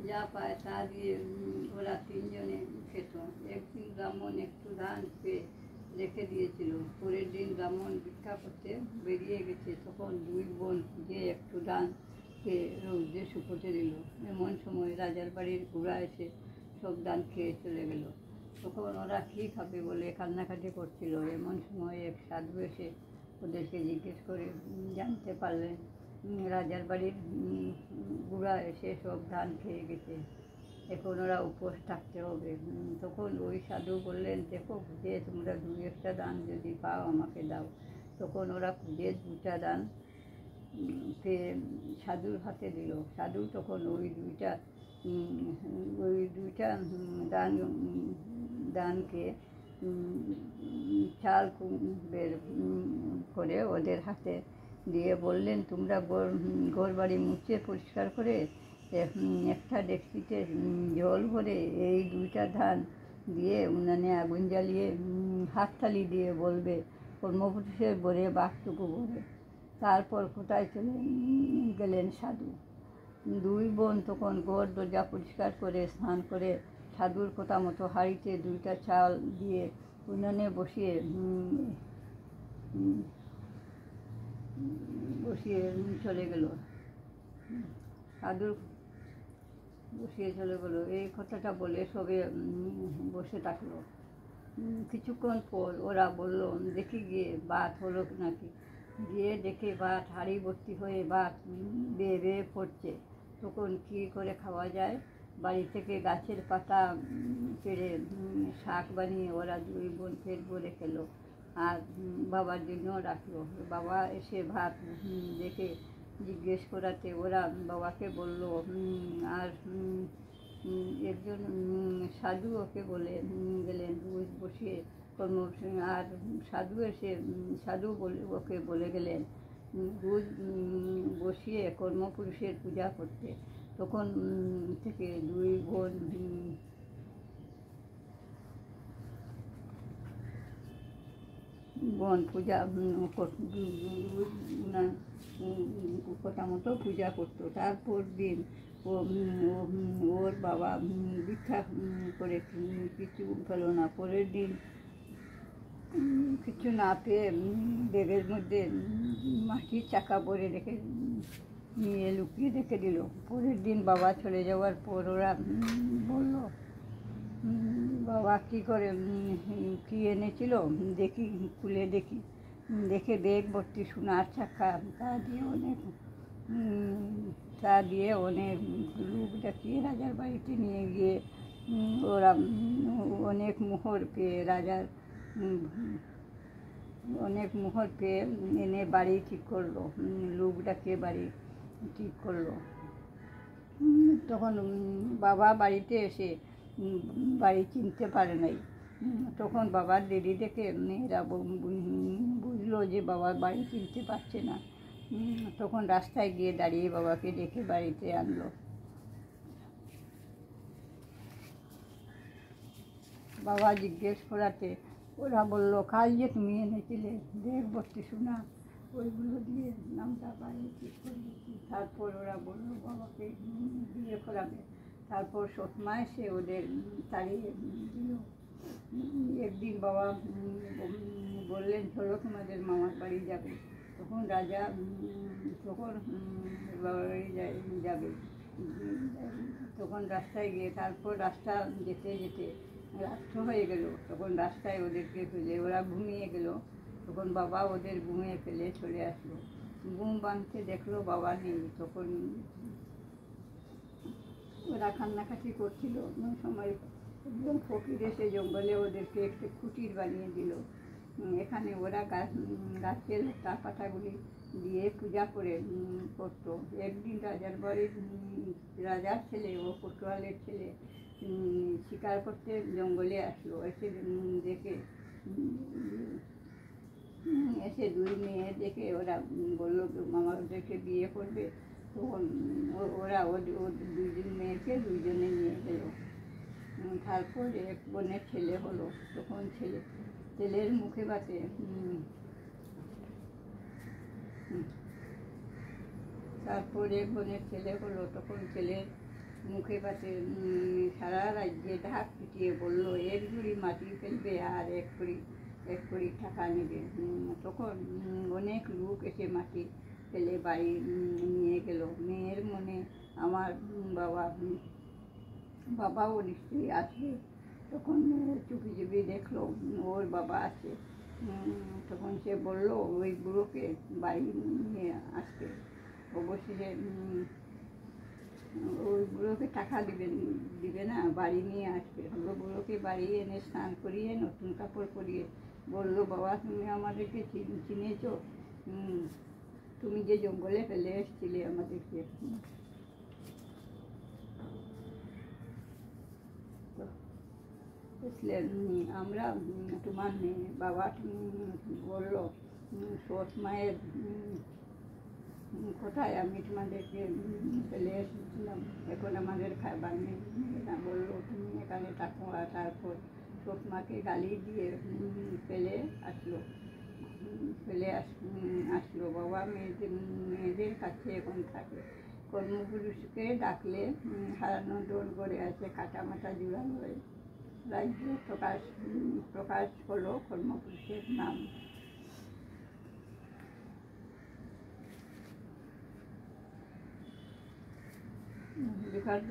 যা পায় তা দিয়ে ওরা তিনজনে খেত। একদিন ব্রাহ্মণ একটু ধান পেয়ে রেখে দিয়েছিল। পরের দিন ব্রাহ্মণ ভিক্ষা করতে বেরিয়ে গেছে, তখন দুই বোন যে একটু ধান খেয়ে রৌদ্রে শুকোতে দিল। এমন সময় রাজার বাড়ির ঘোড়া এসে সব ধান খেয়ে চলে গেল। তখন ওরা কী খাবে বলে কান্নাকাটি করছিল। এমন সময় এক সাধু এসে ওদেরকে জিজ্ঞেস করে জানতে পারলেন রাজার বাড়ির বুড়া এসে সব ধান খেয়ে গেছে, এখন ওরা উপোস থাকতে হবে। তখন ওই সাধু বললেন, দেখো খুঁজে তোমরা দুই একটা দান যদি পাও আমাকে দাও। তখন ওরা খুঁজে দুটা দান পেয়ে সাধুর হাতে দিল। সাধু তখন ওই দুইটা দানকে চাল বের করে ওদের হাতে দিয়ে বললেন, তোমরা ঘর বাড়ি মুছে পরিষ্কার করে একটা ডেকচিতে জল ভরে এই দুইটা ধান দিয়ে উনানে আগুন জ্বালিয়ে হাততালি দিয়ে বলবে, কর্মপুরুষের ভরে বাঘটুকু ভরে। তারপর কোথায় চলে গেলেন সাধু। দুই বোন তখন ঘর দরজা পরিষ্কার করে স্নান করে সাধুর কথা মতো হাঁড়িতে দুইটা চাল দিয়ে উনানে বসিয়ে চলে গেল। সাধুর বসিয়ে চলে গেল। এই কথাটা বলে সবে বসে থাকলো। কিছুক্ষণ পর ওরা বলল, দেখি গিয়ে ভাত হলো নাকি। গিয়ে দেখে ভাত হাঁড়ি ভর্তি হয়ে ভাত বেয়ে বেয়ে পড়ছে। তখন কী করে খাওয়া যায়? বাড়ি থেকে গাছের পাতা পেড়ে শাক বানিয়ে ওরা দুই বোন পেট ভরে খেলো আর বাবার জন্য রাখলো। বাবা এসে ভাত দেখে জিজ্ঞেস করাতে ওরা বাবাকে বলল, আর একজন সাধু ওকে বলে গেলেন দুধ বসিয়ে আর সাধু ওকে বলে গেলেন দুধ বসিয়ে কর্মপুরুষের পূজা করতে। তখন থেকে দুই বোন পূজা কথা মতো পূজা করতো। তারপর দিন ওর বাবা ভিক্ষা করে কিছু পেল না। পরের দিন কিছু না পেয়ে ব্যাগের মধ্যে মাটির চাকা ভরে নিয়ে লুকিয়ে রেখে দিল। পরের দিন বাবা চলে যাওয়ার পর ওরা বলল, বাবা কী করে কী এনেছিল দেখি, খুলে দেখে ব্যাগ ভর্তি সোনার চাকা। তা দিয়ে অনেক লোক ডাকিয়ে রাজার বাড়িতে নিয়ে গিয়ে ওরা অনেক মোহর পেয়ে এনে বাড়ি ঠিক করলো। লোক ডাকিয়ে বাড়ি ঠিক করলো। তখন বাবা বাড়িতে এসে বাড়ি চিনতে পারে নাই। তখন বাবার দেরি দেখে মেয়েরা বুঝলো যে বাবা বাড়ি চিনতে পারছে না। তখন রাস্তায় গিয়ে দাঁড়িয়ে বাবাকে দেখে বাড়িতে আনলো। বাবা জিজ্ঞেস করাতে ওরা বলল, কাল যে তুমি এনেছিলে ব্যাগ ভর্তি সোনা, ওইগুলো দিয়ে নামটা বাড়ি ঠিক করেছি। তারপর ওরা বললো বাবাকে বিয়ে করাবে। তারপর সৎমা এসে ওদের তাড়িয়ে দিল। একদিন বাবা বললেন, চলো তোমাদের মামার বাড়ি যাবে। তখন রাজা বাবার বাড়ি যাবে। তখন রাস্তায় গিয়ে তারপর রাস্তা যেতে যেতে রাত্র হয়ে গেল। তখন রাস্তায় ওদেরকে ফেলে ওরা ঘুমিয়ে গেল। তখন বাবা ওদের ঘুমিয়ে ফেলে চলে আসলো। ঘুম ভাঙতে দেখলো বাবা নেই। তখন ওরা কান্নাকাটি করছিল। ওই সময় একদম ফকির এসে জঙ্গলে ওদেরকে একটু কুটির বানিয়ে দিল। এখানে ওরা গাছের লতা পাতাগুলি দিয়ে পূজা করতো। একদিন রাজার ছেলে ও কোতোয়ালের ছেলে শিকার করতে জঙ্গলে আসলো। এসে দুই মেয়ে দেখে ওরা বললো ওদেরকে বিয়ে করবে। তখন ওরা দুইজন মেয়েকে দুইজনে নিয়ে গেল। তারপর এক বোনের ছেলে হলো। তখন ছেলের মুখে বাতে তারপর এক বোনের ছেলে হলো। তখন ছেলের মুখে পাশে সারা রাজ্যে ঢাক পিটিয়ে বলল, 1 ঝুড়ি মাটি ফেলবে আর 1 কোটি টাকা নেবে। তখন অনেক লোক এসে মাটি ফেলে বাড়ি নিয়ে গেল। মেয়ের মনে, আমার বাবাও নিশ্চয়ই আসবে। তখন চুপি চুপি দেখলো ওর বাবা আছে। তখন সে বলল ওই বুড়োকে বাড়ি নিয়ে আসতে। অবশেষে ওই বুড়োকে টাকা দিবে না, বাড়ি নিয়ে আসবে। ওই বুড়োকে বাড়ি এনে স্নান করিয়ে নতুন কাপড় পরিয়ে বলল, বাবা তুমি আমাদেরকে চিনেছ? তুমি যে জঙ্গলে ফেলে এসেছিলে আমাদেরকে। আমরা তোমার মেয়ে। বাবা বলল, সৎ মায়ের কোথায় আমি তোমাদেরকে ফেলে এসেছিলাম, এখন আমাদের খাবার নেই। মেয়েরা বললো, তুমি এখানে থাকো। আর তারপর সৎ মাকে গালি দিয়ে ফেলে আসলো। বাবা মেয়েদের কাছে এখন থাকে। কর্মপুরুষকে ডাকলে হারানো দোল গড়ে আছে, কাটা মাথা জোড়ানো রাজ্যে প্রকাশ হলো কর্মপুরুষের নাম। রিকার্ড